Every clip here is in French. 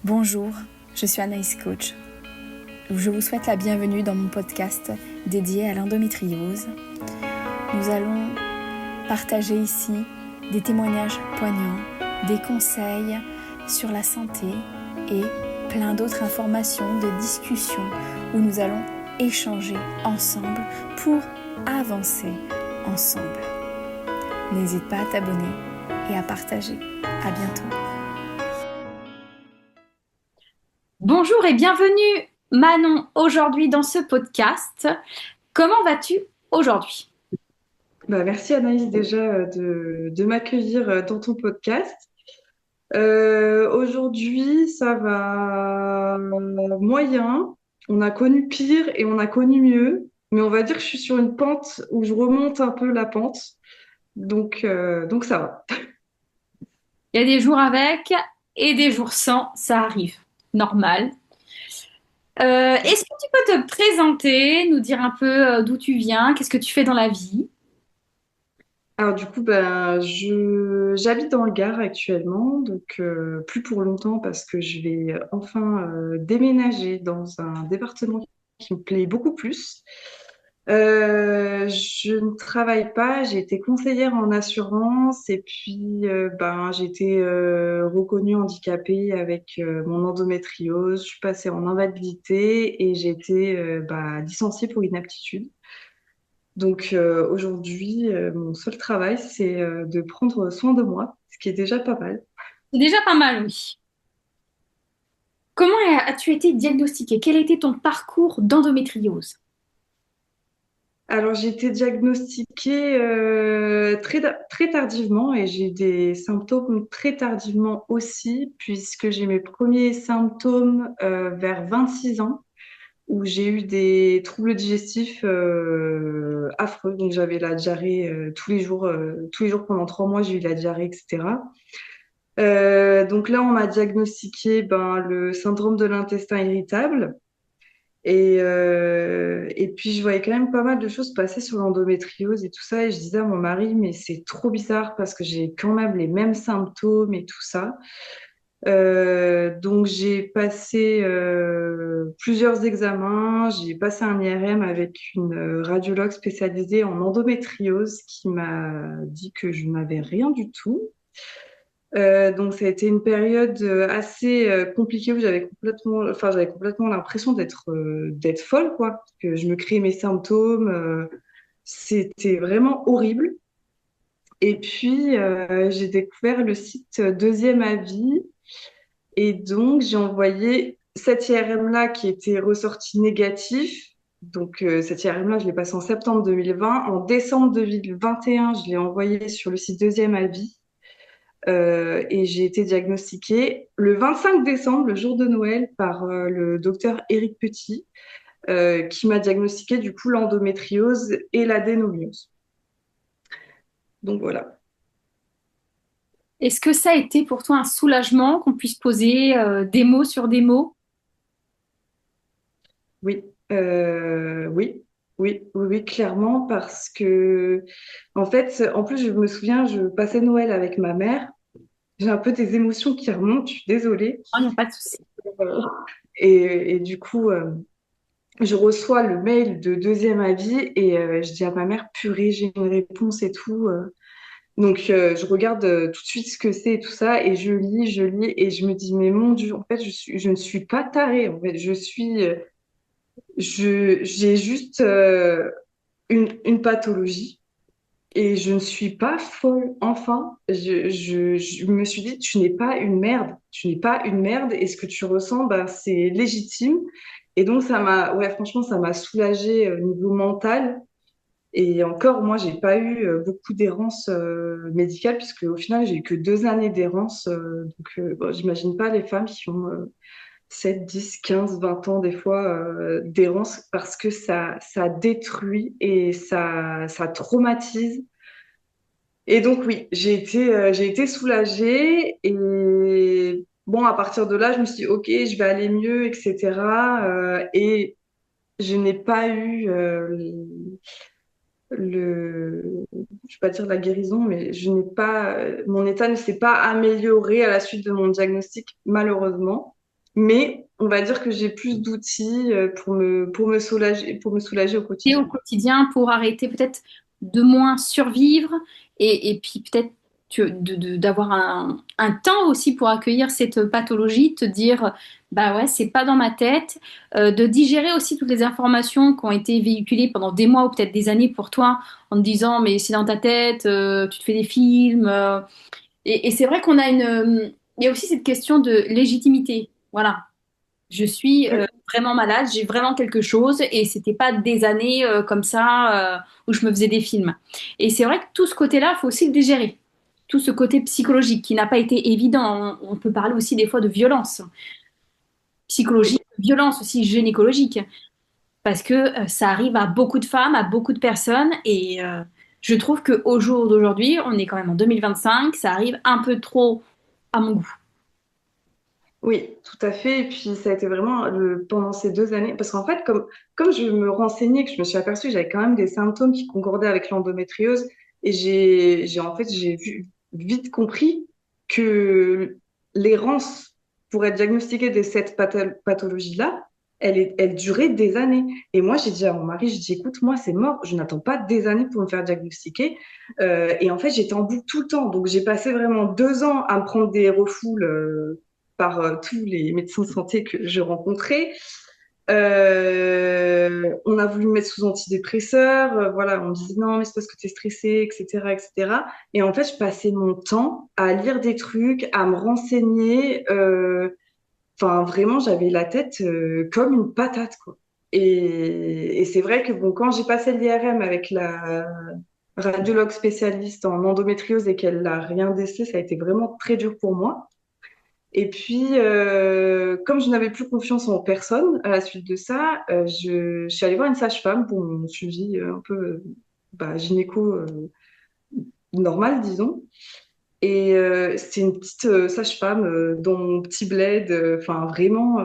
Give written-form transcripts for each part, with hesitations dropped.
Bonjour, je suis Anaïs Coach. Je vous souhaite la bienvenue dans mon podcast dédié à l'endométriose. Nous allons partager ici des témoignages poignants, des conseils sur la santé et plein d'autres informations de discussion où nous allons échanger ensemble pour avancer ensemble. N'hésite pas à t'abonner et à partager. À bientôt. Bonjour et bienvenue Manon aujourd'hui dans ce podcast. Comment vas-tu aujourd'hui? Merci Anaïs déjà de m'accueillir dans ton podcast. Aujourd'hui, ça va moyen. On a connu pire et on a connu mieux, mais on va dire que je suis sur une pente où je remonte un peu la pente. Donc ça va. Il y a des jours avec et des jours sans, ça arrive, normal. Est-ce que tu peux te présenter, nous dire un peu d'où tu viens, qu'est-ce que tu fais dans la vie? Alors du coup, j'habite dans le Gard actuellement, donc plus pour longtemps parce que je vais enfin déménager dans un département qui me plaît beaucoup plus. Je ne travaille pas, j'ai été conseillère en assurance et puis j'ai été reconnue handicapée avec mon endométriose. Je suis passée en invalidité et j'ai été licenciée pour inaptitude. Donc aujourd'hui, mon seul travail, c'est de prendre soin de moi, ce qui est déjà pas mal. C'est déjà pas mal, oui. Comment as-tu été diagnostiquée? Quel était ton parcours d'endométriose? Alors, j'ai été diagnostiquée très tardivement et j'ai des symptômes très tardivement aussi, puisque j'ai mes premiers symptômes vers 26 ans, où j'ai eu des troubles digestifs affreux. Donc, j'avais la diarrhée tous les jours pendant 3 mois, j'ai eu la diarrhée, etc. Donc là, on m'a diagnostiqué le syndrome de l'intestin irritable. Et puis, je voyais quand même pas mal de choses passer sur l'endométriose et tout ça. Et je disais à mon mari, mais c'est trop bizarre parce que j'ai quand même les mêmes symptômes et tout ça. Donc, j'ai passé plusieurs examens. J'ai passé un IRM avec une radiologue spécialisée en endométriose qui m'a dit que je n'avais rien du tout. Donc ça a été une période assez compliquée où j'avais complètement l'impression d'être folle, quoi. Que je me créais mes symptômes, c'était vraiment horrible. Et puis j'ai découvert le site Deuxième Avis et donc j'ai envoyé cet IRM-là qui était ressorti négatif. Donc cet IRM-là, je l'ai passé en septembre 2020. En décembre 2021, je l'ai envoyé sur le site Deuxième Avis. Et j'ai été diagnostiquée le 25 décembre, le jour de Noël, par le docteur Éric Petit, qui m'a diagnostiqué du coup l'endométriose et l'adénomiose. Donc voilà. Est-ce que ça a été pour toi un soulagement qu'on puisse poser des mots sur des mots? Oui, oui, clairement, parce que en fait, en plus, je me souviens, je passais Noël avec ma mère. J'ai un peu des émotions qui remontent, je suis désolée. Il n'y a pas de souci. Euh, et du coup, je reçois le mail de Deuxième Avis et je dis à ma mère, purée, j'ai une réponse et tout. Donc, je regarde tout de suite ce que c'est et tout ça et je lis et je me dis, mais mon Dieu, en fait, je ne suis pas tarée. En fait, j'ai juste une pathologie et je ne suis pas folle. Enfin, je me suis dit, tu n'es pas une merde. Tu n'es pas une merde et ce que tu ressens, c'est légitime. Et donc, ouais, franchement, ça m'a soulagée au niveau mental. Et encore, moi, j'ai pas eu beaucoup d'errance médicale, puisque au final, j'ai eu que 2 années d'errance. J'imagine pas les femmes qui ont 7, 10, 15, 20 ans des fois d'errance, parce que ça détruit et ça traumatise. Et donc, oui, j'ai été soulagée. Et bon, à partir de là, je me suis dit, OK, je vais aller mieux, etc. Et je n'ai pas eu je vais pas dire la guérison, mais je n'ai pas, mon état ne s'est pas amélioré à la suite de mon diagnostic, malheureusement. mais on va dire que j'ai plus d'outils pour me soulager au Et au quotidien. quotidien pour arrêter peut-être de moins survivre et puis peut-être d'avoir un temps aussi pour accueillir cette pathologie, te dire, bah ouais, c'est pas dans ma tête, de digérer aussi toutes les informations qui ont été véhiculées pendant des mois ou peut-être des années pour toi en te disant, mais c'est dans ta tête, tu te fais des films. Et c'est vrai qu'on a il y a aussi cette question de légitimité. Voilà. Je suis Oui, vraiment malade, j'ai vraiment quelque chose et c'était pas des années comme ça où je me faisais des films. Et c'est vrai que tout ce côté-là, il faut aussi le digérer. Tout ce côté psychologique qui n'a pas été évident. On peut parler aussi des fois de violence oui, psychologique, violence aussi gynécologique, parce que ça arrive à beaucoup de femmes, à beaucoup de personnes et je trouve qu'au jour d'aujourd'hui, on est quand même en 2025, ça arrive un peu trop à mon goût. oui, tout à fait. Et puis ça a été vraiment pendant ces 2 années, parce qu'en fait, comme je me renseignais, que je me suis aperçue que j'avais quand même des symptômes qui concordaient avec l'endométriose, et j'ai vite compris que l'errance pour être diagnostiquée de cette pathologie-là, elle durait des années. Et moi, j'ai dit à mon mari, j'ai dit, écoute, moi, c'est mort, je n'attends pas des années pour me faire diagnostiquer. Et en fait, j'étais en boucle tout le temps. Donc, j'ai passé vraiment 2 ans à me prendre des refoules par tous les médecins de santé que je rencontrais. On a voulu me mettre sous antidépresseurs, voilà, on me disait non, mais c'est parce que tu es stressée, etc., etc. Et cetera. Et en fait, je passais mon temps à lire des trucs, à me renseigner. Enfin, vraiment, j'avais la tête comme une patate, quoi. Et c'est vrai que bon, quand j'ai passé l'IRM avec la radiologue spécialiste en endométriose et qu'elle n'a rien décelé, ça a été vraiment très dur pour moi. Et puis, comme je n'avais plus confiance en personne à la suite de ça, je suis allée voir une sage-femme pour mon suivi un peu gynéco normal, disons. Et c'était une petite sage-femme dans mon petit bled. Enfin, vraiment,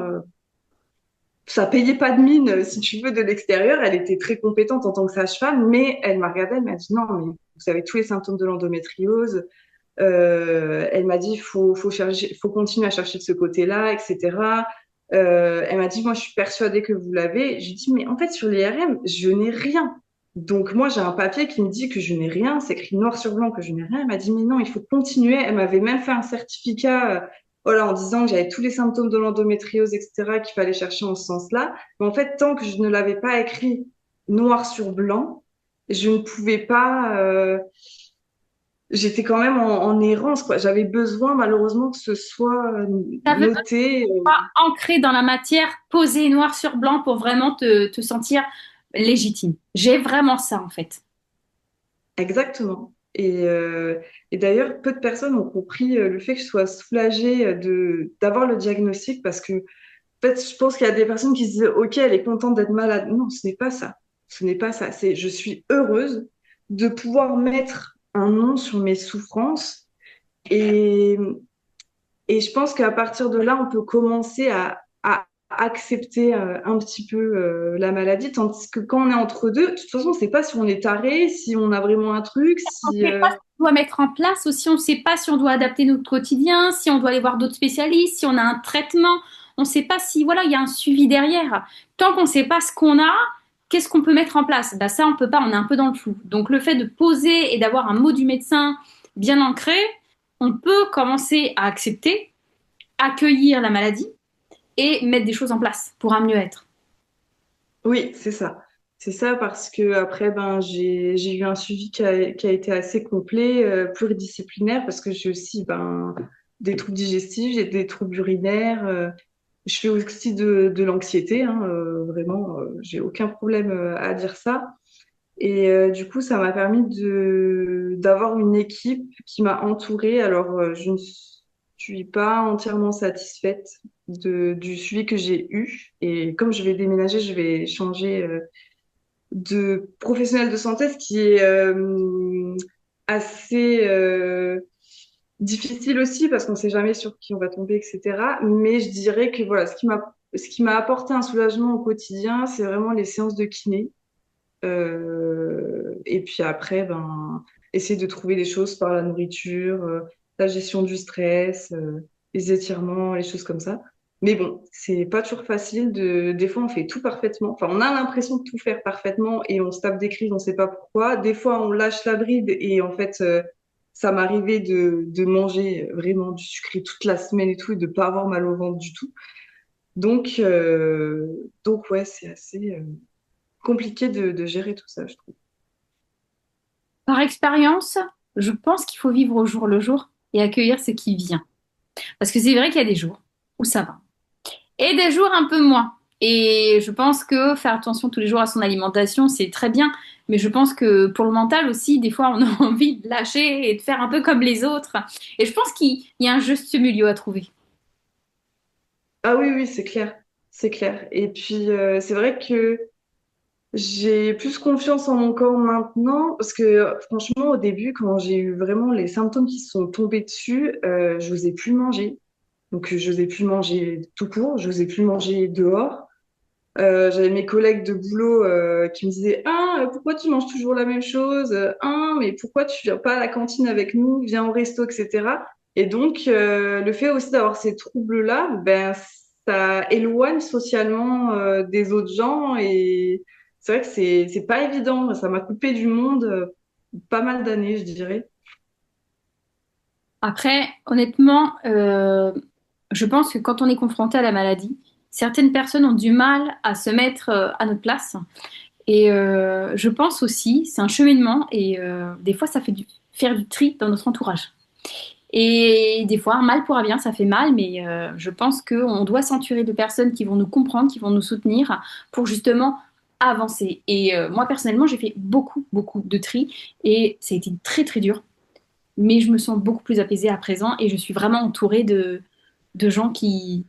ça payait pas de mine, si tu veux, de l'extérieur. Elle était très compétente en tant que sage-femme, mais elle m'a regardée, elle m'a dit non, mais vous avez tous les symptômes de l'endométriose. Elle m'a dit, faut continuer à chercher de ce côté-là, etc. Elle m'a dit, moi, je suis persuadée que vous l'avez. J'ai dit, mais en fait, sur l'IRM, je n'ai rien. Donc, moi, j'ai un papier qui me dit que je n'ai rien. C'est écrit noir sur blanc que je n'ai rien. Elle m'a dit, mais non, il faut continuer. Elle m'avait même fait un certificat, voilà, en disant que j'avais tous les symptômes de l'endométriose, etc., qu'il fallait chercher en ce sens-là. Mais en fait, tant que je ne l'avais pas écrit noir sur blanc, je ne pouvais pas, j'étais quand même en errance, quoi. J'avais besoin, malheureusement, que ce soit Ça veut noté. pas ancré dans la matière, posé noir sur blanc pour vraiment te sentir légitime. J'ai vraiment ça en fait. Exactement. Et d'ailleurs, peu de personnes ont compris le fait que je sois soulagée d'avoir le diagnostic parce que, en fait, je pense qu'il y a des personnes qui se disent, OK, elle est contente d'être malade. Non, ce n'est pas ça. Ce n'est pas ça. Je suis heureuse de pouvoir mettre un nom sur mes souffrances et, et je pense qu'à partir de là, on peut commencer à accepter un petit peu la maladie, tandis que quand on est entre deux, de toute façon, on ne sait pas si on est taré, si on a vraiment un truc, On ne si... sait pas ce qu'on doit mettre en place aussi, on ne sait pas si on doit adapter notre quotidien, si on doit aller voir d'autres spécialistes, si on a un traitement. On ne sait pas si voilà, il y a un suivi derrière. Tant qu'on ne sait pas ce qu'on a, qu'est-ce qu'on peut mettre en place? Bah, ça, on peut pas, on est un peu dans le flou. Donc le fait de poser et d'avoir un mot du médecin bien ancré, on peut commencer à accepter, accueillir la maladie et mettre des choses en place pour un mieux-être. Oui, c'est ça. C'est ça parce que après, ben, j'ai eu un suivi qui a été assez complet, pluridisciplinaire, parce que j'ai aussi des troubles digestifs, j'ai des troubles urinaires, je fais aussi de l'anxiété, hein, vraiment, j'ai aucun problème à dire ça. Et du coup, ça m'a permis d'avoir une équipe qui m'a entourée. Alors, je ne suis pas entièrement satisfaite du suivi que j'ai eu. Et comme je vais déménager, je vais changer de professionnel de santé, ce qui est assez difficile aussi parce qu'on ne sait jamais sur qui on va tomber, etc. Mais je dirais que voilà, ce qui m'a apporté un soulagement au quotidien, c'est vraiment les séances de kiné. Et puis après, essayer de trouver des choses par la nourriture, la gestion du stress, les étirements, les choses comme ça. Mais bon, c'est pas toujours facile des fois, on fait tout parfaitement. Enfin, on a l'impression de tout faire parfaitement et on se tape des crises, on sait pas pourquoi. Des fois, on lâche la bride et en fait, ça m'arrivait de manger vraiment du sucré toute la semaine et tout et de pas avoir mal au ventre du tout. Donc, euh, donc ouais, c'est assez compliqué de gérer tout ça, je trouve. Par expérience, je pense qu'il faut vivre au jour le jour et accueillir ce qui vient. Parce que c'est vrai qu'il y a des jours où ça va. Et des jours un peu moins. Et je pense que faire attention tous les jours à son alimentation, c'est très bien. Mais je pense que pour le mental aussi, des fois, on a envie de lâcher et de faire un peu comme les autres. Et je pense qu'il y a un juste milieu à trouver. Ah oui, oui, c'est clair. C'est clair. Et puis, c'est vrai que j'ai plus confiance en mon corps maintenant parce que franchement, au début, quand j'ai eu vraiment les symptômes qui se sont tombés dessus, je n'osais plus manger. Donc, je n'osais plus manger tout court, je n'osais plus manger dehors. J'avais mes collègues de boulot qui me disaient, ah, pourquoi tu manges toujours la même chose? Ah, mais pourquoi tu viens pas à la cantine avec nous? Viens au resto, etc. Et donc, le fait aussi d'avoir ces troubles-là, ben, ça éloigne socialement des autres gens. Et c'est vrai que c'est pas évident. Ça m'a coupé du monde pas mal d'années, je dirais. Après, honnêtement, je pense que quand on est confronté à la maladie, certaines personnes ont du mal à se mettre à notre place. Et je pense aussi, c'est un cheminement et des fois, ça fait faire du tri dans notre entourage. Et des fois, un mal pour un bien, ça fait mal, mais je pense qu'on doit s'entourer de personnes qui vont nous comprendre, qui vont nous soutenir pour justement avancer. Et moi, personnellement, j'ai fait beaucoup, beaucoup de tri et ça a été très, très dur. Mais je me sens beaucoup plus apaisée à présent et je suis vraiment entourée de gens qui...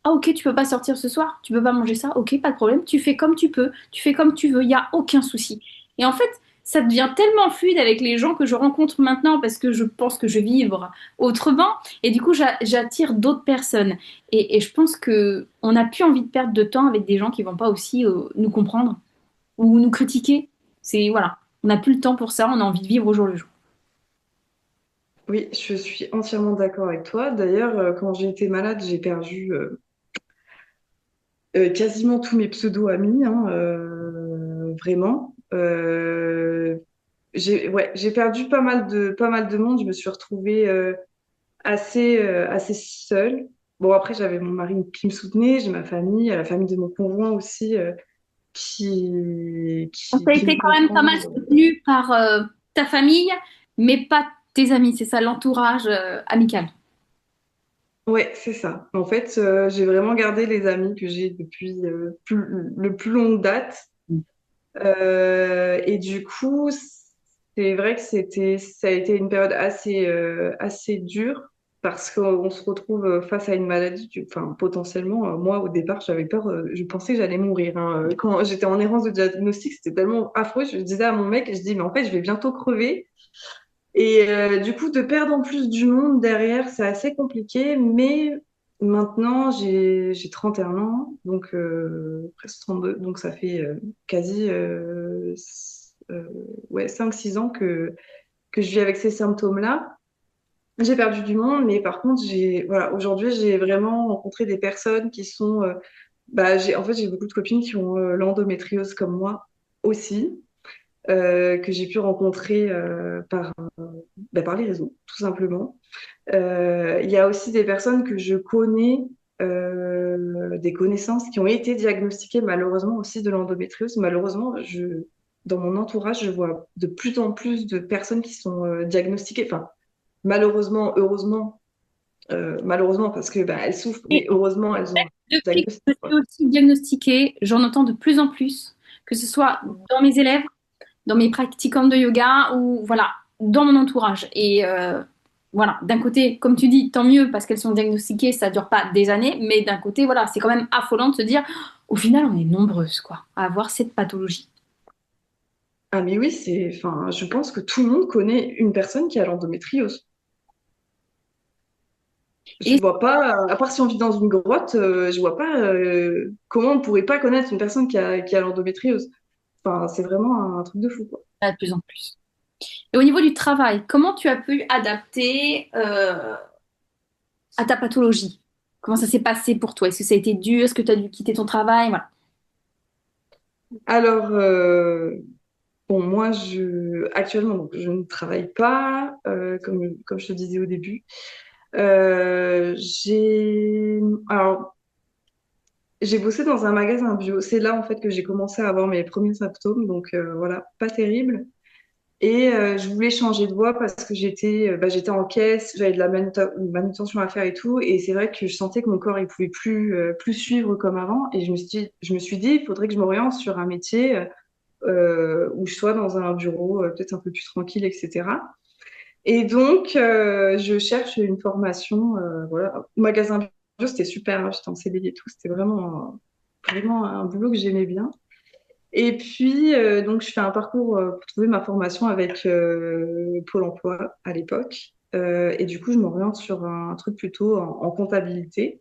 Ah ok, tu peux pas sortir ce soir, tu peux pas manger ça, ok, pas de problème, tu fais comme tu peux, tu fais comme tu veux, il y a aucun souci. Et en fait, ça devient tellement fluide avec les gens que je rencontre maintenant parce que je pense que je vais vivre autrement et du coup j'attire d'autres personnes. Et je pense que on n'a plus envie de perdre de temps avec des gens qui vont pas aussi nous comprendre ou nous critiquer. C'est voilà, on n'a plus le temps pour ça, on a envie de vivre au jour le jour. Oui, je suis entièrement d'accord avec toi. D'ailleurs, quand j'ai été malade, j'ai perdu quasiment tous mes pseudo-amis, hein, vraiment. J'ai perdu pas mal de monde. Je me suis retrouvée assez seule. Bon, après, j'avais mon mari qui me soutenait, j'ai ma famille, la famille de mon conjoint aussi On t'a qui me été quand même pas comprend. mal soutenu par ta famille, mais pas tes amis, c'est ça, l'entourage amical. Ouais, c'est ça. En fait, j'ai vraiment gardé les amis que j'ai depuis le plus longue date. Et du coup, c'est vrai que ça a été une période assez dure parce qu'on se retrouve face à une maladie. Enfin, potentiellement, moi, au départ, j'avais peur, je pensais que j'allais mourir, hein. Quand j'étais en errance de diagnostic, c'était tellement affreux. Je disais à mon mec, je dis, mais en fait, je vais bientôt crever. Et du coup, de perdre en plus du monde derrière, c'est assez compliqué. Mais maintenant, j'ai 31 ans, donc presque 32, donc ça fait quasi ouais, 5-6 ans que je vis avec ces symptômes-là. J'ai perdu du monde, mais par contre, voilà, aujourd'hui, j'ai vraiment rencontré des personnes qui sont... en fait, j'ai beaucoup de copines qui ont l'endométriose comme moi aussi, que j'ai pu rencontrer par les réseaux, tout simplement. Il y a aussi des personnes que je connais, des connaissances qui ont été diagnostiquées malheureusement aussi de l'endométriose. Malheureusement, dans mon entourage, je vois de plus en plus de personnes qui sont diagnostiquées. Enfin, malheureusement, heureusement, malheureusement parce que elles souffrent, mais Et heureusement, elles ont un depuis que diagnostic, je quoi. suis aussi diagnostiquée, j'en entends de plus en plus, que ce soit dans mes élèves, dans mes pratiquantes de yoga ou voilà, dans mon entourage. Et voilà, d'un côté, comme tu dis, tant mieux parce qu'elles sont diagnostiquées, ça dure pas des années, mais d'un côté, voilà, c'est quand même affolant de se dire, au final, on est nombreuses quoi, à avoir cette pathologie. Ah mais oui, enfin, je pense que tout le monde connaît une personne qui a l'endométriose. Je Et vois pas, à part si on vit dans une grotte, je vois pas comment on pourrait pas connaître une personne qui a l'endométriose. Enfin, c'est vraiment un truc de fou, quoi. de plus en plus. Et au niveau du travail, comment tu as pu adapter à ta pathologie? Comment ça s'est passé pour toi? Est-ce que ça a été dur? Est-ce que tu as dû quitter ton travail? Voilà. Alors, bon, moi, actuellement, donc, je ne travaille pas, comme je te disais au début. Alors, j'ai bossé dans un magasin bio. C'est là, en fait, que j'ai commencé à avoir mes premiers symptômes. Donc, voilà, pas terrible. Et je voulais changer de voie parce que j'étais en caisse, j'avais de la manutention à faire et tout. Et c'est vrai que je sentais que mon corps, il pouvait plus suivre comme avant. Et je me suis dit, il faudrait que je m'oriente sur un métier où je sois dans un bureau peut-être un peu plus tranquille, etc. Et donc, je cherche une formation. Voilà. Magasin bio, c'était super, hein, j'étais en CDI et tout. C'était vraiment un boulot que j'aimais bien. Et puis, donc, je fais un parcours pour trouver ma formation avec Pôle emploi à l'époque. Et du coup, je m'oriente sur un truc plutôt en comptabilité.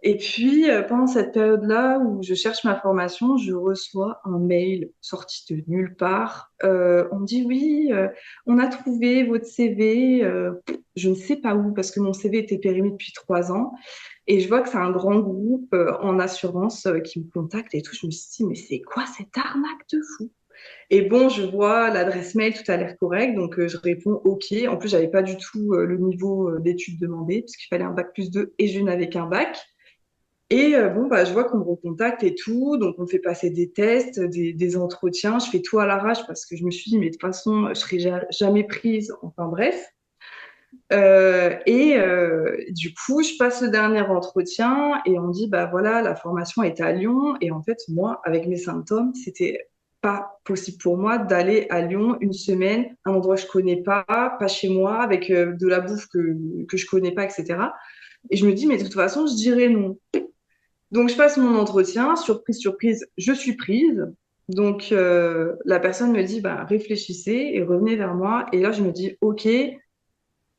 Et puis, pendant cette période-là où je cherche ma formation, je reçois un mail sorti de nulle part. On me dit, oui, on a trouvé votre CV. Je ne sais pas où, parce que mon CV était périmé depuis 3 ans. Et je vois que c'est un grand groupe en assurance qui me contacte et tout. Je me suis dit, mais c'est quoi cette arnaque de fou? Et bon, je vois l'adresse mail, tout a l'air correct. Donc, je réponds OK. En plus, j'avais pas du tout le niveau d'études demandé, parce qu'il fallait un bac+2 et je n'avais qu'un bac. Et bon, bah, je vois qu'on me recontacte et tout, donc on me fait passer des tests, des entretiens, je fais tout à l'arrache parce que je me suis dit, mais de toute façon, je serai jamais prise, enfin bref. Et du coup, je passe le dernier entretien et on me dit, bah voilà, la formation est à Lyon. Et en fait, moi, avec mes symptômes, c'était pas possible pour moi d'aller à Lyon une semaine, un endroit que je connais pas chez moi, avec de la bouffe que je connais pas, etc. Et je me dis, mais de toute façon, je dirais non. Donc, je passe mon entretien, surprise, surprise, je suis prise. Donc, la personne me dit, bah, réfléchissez et revenez vers moi. Et là, je me dis, OK,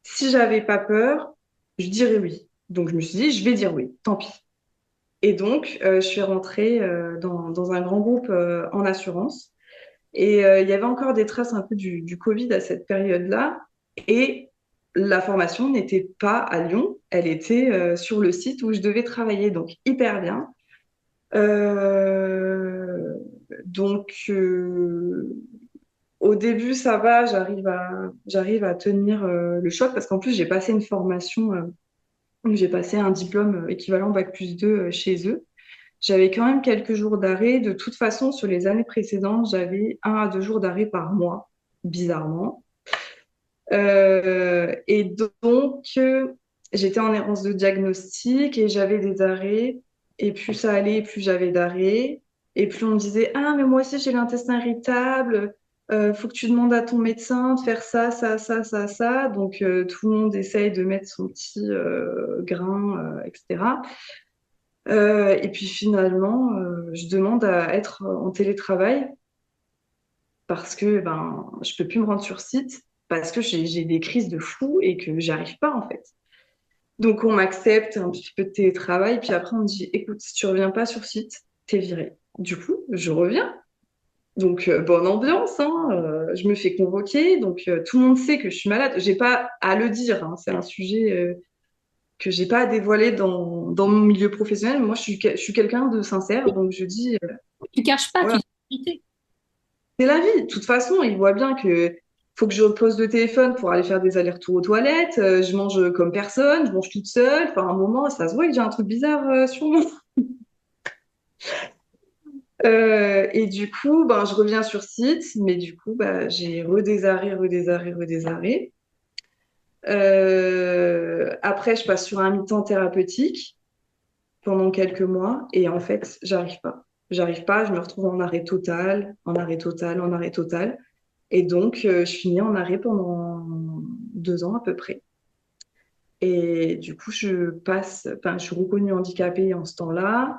si j'avais pas peur, je dirais oui. Donc, je me suis dit, je vais dire oui, tant pis. Et donc, je suis rentrée dans un grand groupe en assurance. Et il y avait encore des traces un peu du Covid à cette période-là. Et la formation n'était pas à Lyon, elle était sur le site où je devais travailler. Donc, hyper bien. Euh, donc, au début, ça va, j'arrive à tenir le choc parce qu'en plus, j'ai passé une formation, j'ai passé un diplôme équivalent bac+2 chez eux. J'avais quand même quelques jours d'arrêt. De toute façon, sur les années précédentes, j'avais 1 à 2 jours d'arrêt par mois, bizarrement. Et donc, j'étais en errance de diagnostic et j'avais des arrêts. Et plus ça allait, plus j'avais d'arrêts. Et plus on me disait, ah, mais moi aussi j'ai l'intestin irritable. Faut que tu demandes à ton médecin de faire ça, ça, ça, ça, ça. Donc, tout le monde essaye de mettre son petit grain, etc. Et puis finalement, je demande à être en télétravail parce que je peux plus me rendre sur site parce que j'ai des crises de fou et que j'arrive pas en fait. Donc on m'accepte un petit peu de télétravail, puis après on me dit, écoute, si tu reviens pas sur site, t'es viré. Du coup, je reviens. Donc bonne ambiance, hein, je me fais convoquer, donc tout le monde sait que je suis malade. J'ai pas à le dire, hein, c'est un sujet que j'ai pas à dévoiler dans mon milieu professionnel. Moi, je suis quelqu'un de sincère, donc je dis, Tu caches pas, tu voilà, dis la vérité. c'est la vie. De toute façon, ils voient bien que faut que je pose le téléphone pour aller faire des allers-retours aux toilettes. Je mange comme personne, je mange toute seule. Enfin, à un moment, ça se voit que j'ai un truc bizarre sur moi. Et du coup, je reviens sur site, mais du coup, j'ai redésarrêt, redésarrêt, redésarrêt. Après, je passe sur un mi-temps thérapeutique pendant quelques mois et en fait, j'arrive pas. J'arrive pas, je me retrouve en arrêt total, en arrêt total, en arrêt total. Et donc, je finis en arrêt pendant 2 ans à peu près. Et du coup, je suis reconnue handicapée en ce temps-là.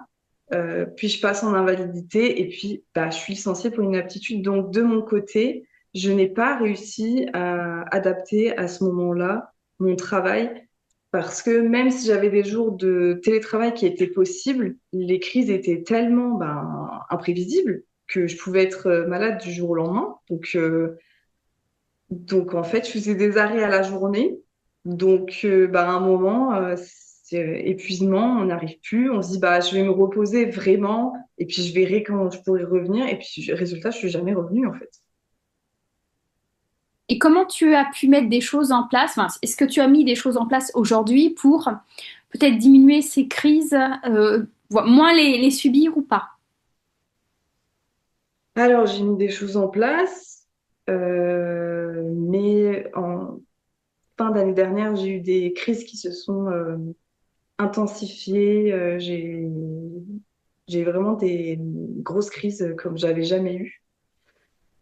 Puis je passe en invalidité et puis je suis licenciée pour inaptitude. Donc, de mon côté, je n'ai pas réussi à adapter à ce moment-là mon travail parce que même si j'avais des jours de télétravail qui étaient possibles, les crises étaient tellement imprévisibles que je pouvais être malade du jour au lendemain. Donc en fait, je faisais des arrêts à la journée. Donc à un moment, C'est épuisement, on n'arrive plus. On se dit, bah, je vais me reposer vraiment, et puis je verrai quand je pourrai revenir. Et puis, résultat, je suis jamais revenue, en fait. Et comment tu as pu mettre des choses en place? Enfin, est-ce que tu as mis des choses en place aujourd'hui pour peut-être diminuer ces crises, moins les subir ou pas? Alors, j'ai mis des choses en place, mais en fin d'année dernière, j'ai eu des crises qui se sont intensifiées. J'ai vraiment des grosses crises comme j'avais jamais eu.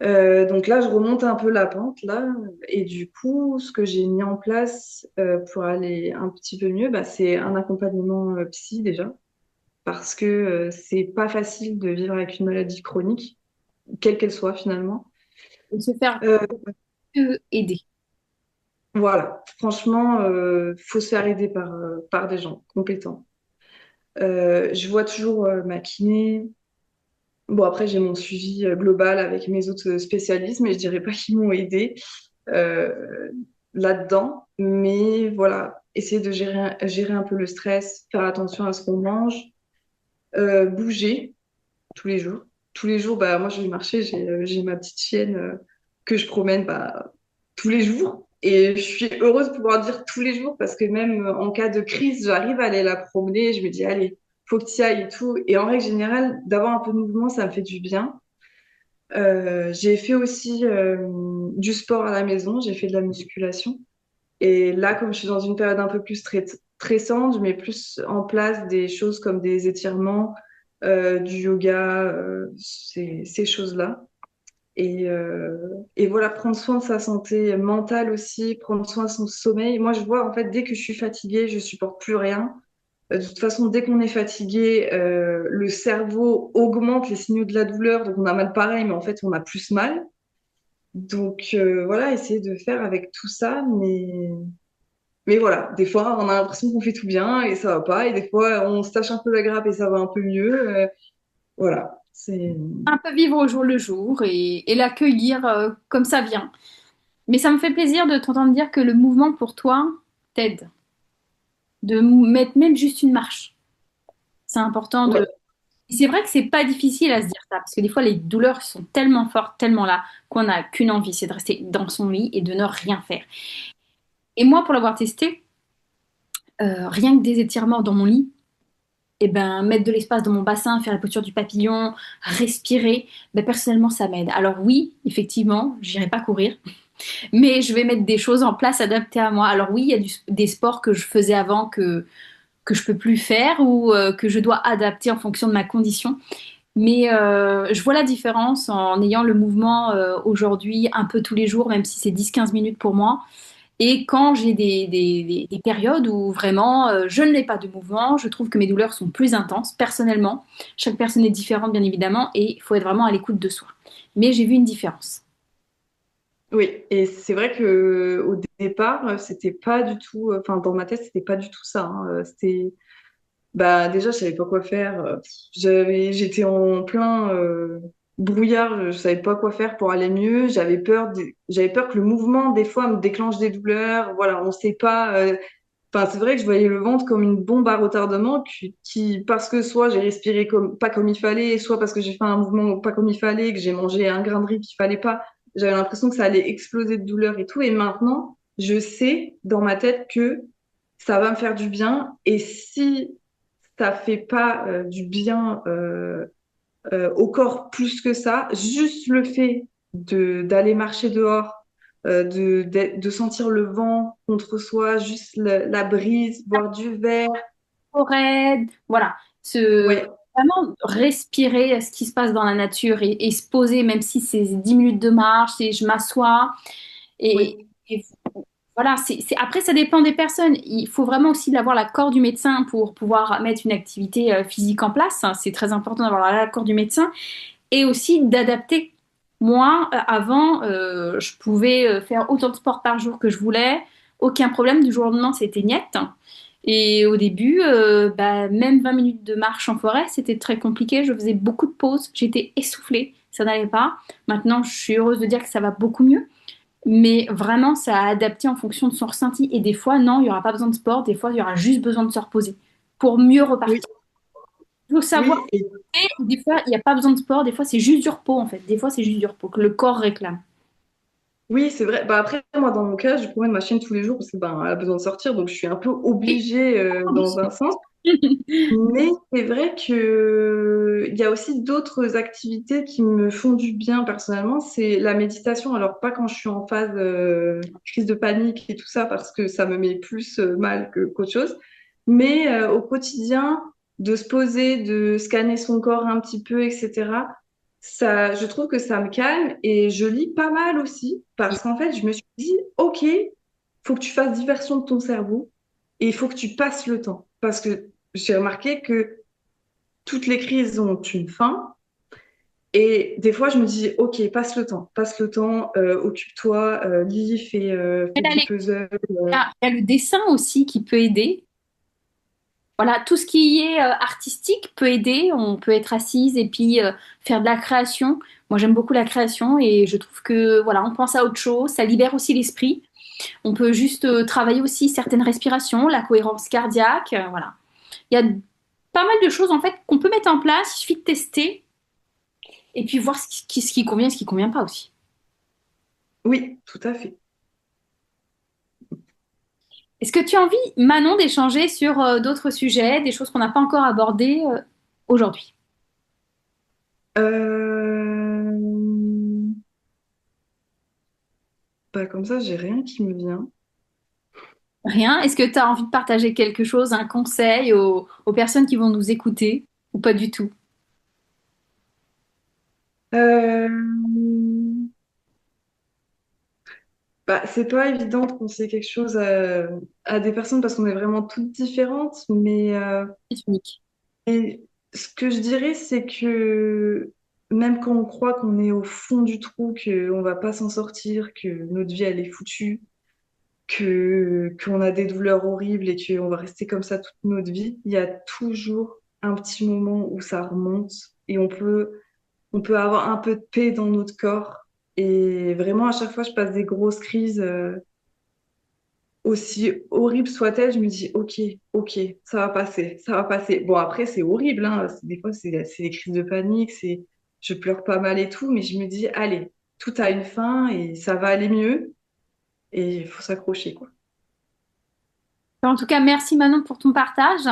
Donc là, je remonte un peu la pente là, et du coup, ce que j'ai mis en place pour aller un petit peu mieux, bah, c'est un accompagnement psy déjà, parce que c'est pas facile de vivre avec une maladie chronique, quelle qu'elle soit finalement. Et se faire Euh, aider. voilà, franchement, faut se faire aider par des gens compétents. Je vois toujours ma kiné. Bon, après, j'ai mon suivi global avec mes autres spécialistes, mais je dirais pas qu'ils m'ont aidé euh, là-dedans. Mais voilà, essayer de gérer un peu le stress, faire attention à ce qu'on mange, bouger tous les jours. Tous les jours, bah, moi, je vais marcher, j'ai ma petite chienne que je promène bah, tous les jours. Et je suis heureuse de pouvoir dire tous les jours parce que même en cas de crise, j'arrive à aller la promener. Je me dis, allez, faut que tu y ailles et tout. Et en règle générale, d'avoir un peu de mouvement, ça me fait du bien. J'ai fait aussi du sport à la maison, j'ai fait de la musculation. Et là, comme je suis dans une période un peu plus stressante, je mets plus en place des choses comme des étirements, du yoga, ces choses-là. Et voilà, prendre soin de sa santé mentale aussi, prendre soin de son sommeil. Moi, je vois, en fait, dès que je suis fatiguée, je supporte plus rien. De toute façon, dès qu'on est fatigué, le cerveau augmente les signaux de la douleur, donc on a mal pareil, mais en fait, on a plus mal. Donc voilà, essayer de faire avec tout ça, mais voilà, des fois, on a l'impression qu'on fait tout bien et ça va pas, et des fois, on se tâche un peu la grappe et ça va un peu mieux. Voilà, c'est... Un peu vivre au jour le jour et l'accueillir comme ça vient. Mais ça me fait plaisir de t'entendre dire que le mouvement pour toi t'aide. Mettre même juste une marche. C'est important Ouais, de. C'est vrai que c'est pas difficile à se dire ça, parce que des fois les douleurs sont tellement fortes, tellement là, qu'on n'a qu'une envie, c'est de rester dans son lit et de ne rien faire. Et moi, pour l'avoir testé, rien que des étirements dans mon lit, et ben, mettre de l'espace dans mon bassin, faire la posture du papillon, respirer, ben, personnellement, ça m'aide. Alors oui, effectivement, j'irai pas courir, mais je vais mettre des choses en place adaptées à moi. Alors oui, il y a des sports que je faisais avant que je peux plus faire ou que je dois adapter en fonction de ma condition. Mais je vois la différence en ayant le mouvement aujourd'hui un peu tous les jours, même si c'est 10-15 minutes pour moi. Et quand j'ai des périodes où vraiment je n'ai pas de mouvement, je trouve que mes douleurs sont plus intenses, personnellement. Chaque personne est différente, bien évidemment, et il faut être vraiment à l'écoute de soi. Mais j'ai vu une différence. oui, et c'est vrai que au départ, c'était pas du tout, enfin dans ma tête, c'était pas du tout ça, hein. C'était, bah déjà, je savais pas quoi faire. J'étais en plein brouillard, je savais pas quoi faire pour aller mieux. J'avais peur que le mouvement des fois me déclenche des douleurs. Voilà, on sait pas. Enfin, c'est vrai que je voyais le ventre comme une bombe à retardement parce que soit j'ai respiré pas comme il fallait, soit parce que j'ai fait un mouvement pas comme il fallait, que j'ai mangé un grain de riz qu'il fallait pas. J'avais l'impression que ça allait exploser de douleur et tout. Et maintenant, je sais dans ma tête que ça va me faire du bien. Et si ça fait pas du bien au corps plus que ça, juste le fait d'aller marcher dehors, de sentir le vent contre soi, juste la brise, boire du verre. Forêt, voilà, se Ouais, vraiment respirer ce qui se passe dans la nature et se poser, même si c'est 10 minutes de marche, et je m'assois. Et, oui, et voilà, après, ça dépend des personnes. Il faut vraiment aussi avoir l'accord du médecin pour pouvoir mettre une activité physique en place. C'est très important d'avoir l'accord du médecin et aussi d'adapter. Moi, avant, je pouvais faire autant de sport par jour que je voulais. Aucun problème, du jour au lendemain, c'était niet. Et au début, bah, même 20 minutes de marche en forêt, c'était très compliqué. Je faisais beaucoup de pauses, j'étais essoufflée, ça n'allait pas. Maintenant, je suis heureuse de dire que ça va beaucoup mieux. mais vraiment, ça a adapté en fonction de son ressenti. Et des fois, non, il n'y aura pas besoin de sport, des fois, il y aura juste besoin de se reposer pour mieux Oui, repartir. Il faut savoir, oui, et que des fois, il n'y a pas besoin de sport, des fois, c'est juste du repos, en fait. Des fois, c'est juste du repos que le corps réclame. oui, c'est vrai. Bah après, moi, dans mon cas, je promène ma chienne tous les jours parce que ben, elle a besoin de sortir, donc je suis un peu obligée dans un sens. Mais c'est vrai que il y a aussi d'autres activités qui me font du bien personnellement. C'est la méditation. Alors pas quand je suis en phase crise de panique et tout ça parce que ça me met plus mal que qu'autre chose. Mais au quotidien, de se poser, de scanner son corps un petit peu, etc. Ça, je trouve que ça me calme et je lis pas mal aussi parce qu'en fait, je me suis dit, OK, faut que tu fasses diversion de ton cerveau et il faut que tu passes le temps parce que j'ai remarqué que toutes les crises ont une fin. Et des fois, je me dis, OK, passe le temps, occupe-toi, lis, fais du puzzle. Il y a le dessin aussi qui peut aider. Voilà, tout ce qui est artistique peut aider. On peut être assise et puis faire de la création. Moi, j'aime beaucoup la création et je trouve que voilà, on pense à autre chose. Ça libère aussi l'esprit. On peut juste travailler aussi certaines respirations, la cohérence cardiaque. Voilà, il y a pas mal de choses en fait qu'on peut mettre en place. Il suffit de tester et puis voir ce qui convient, et ce qui convient pas aussi. Oui, tout à fait. Est-ce que tu as envie, Manon, d'échanger sur d'autres sujets, des choses qu'on n'a pas encore abordées aujourd'hui? Euh, Bah, comme ça, j'ai rien qui me vient. Rien? Est-ce que tu as envie de partager quelque chose, un conseil aux personnes qui vont nous écouter ou pas du tout? Euh, Bah, c'est pas évident de conseiller quelque chose à des personnes parce qu'on est vraiment toutes différentes, mais C'est unique. et ce que je dirais, c'est que même quand on croit qu'on est au fond du trou, qu'on va pas s'en sortir, que notre vie elle est foutue, que qu'on a des douleurs horribles et qu'on va rester comme ça toute notre vie, il y a toujours un petit moment où ça remonte et on peut avoir un peu de paix dans notre corps. Et vraiment, à chaque fois, je passe des grosses crises. Aussi horrible soit-elle, je me dis, ok, ok, ça va passer, ça va passer. Bon, après, c'est horrible, hein. Des fois, c'est des crises de panique, je pleure pas mal et tout, mais je me dis, allez, tout a une fin et ça va aller mieux et il faut s'accrocher, quoi. En tout cas, merci Manon pour ton partage.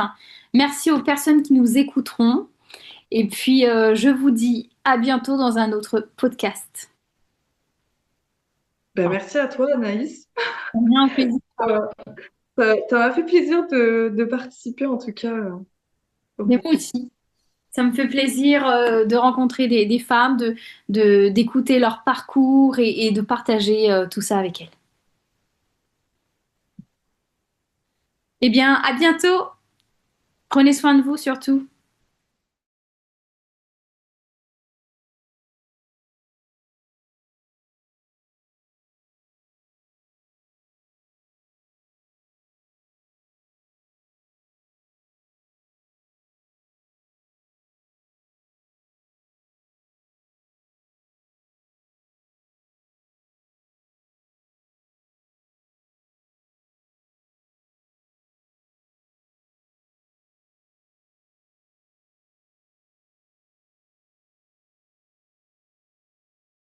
Merci aux personnes qui nous écouteront. Et puis, je vous dis à bientôt dans un autre podcast. Ben, merci à toi, Anaïs. Bien, au plaisir. Ça m'a fait plaisir de participer, en tout cas, au Mais moi podcast. aussi. Ça me fait plaisir de rencontrer des femmes, d'écouter leur parcours et de partager tout ça avec elles. Eh bien, à bientôt. Prenez soin de vous surtout.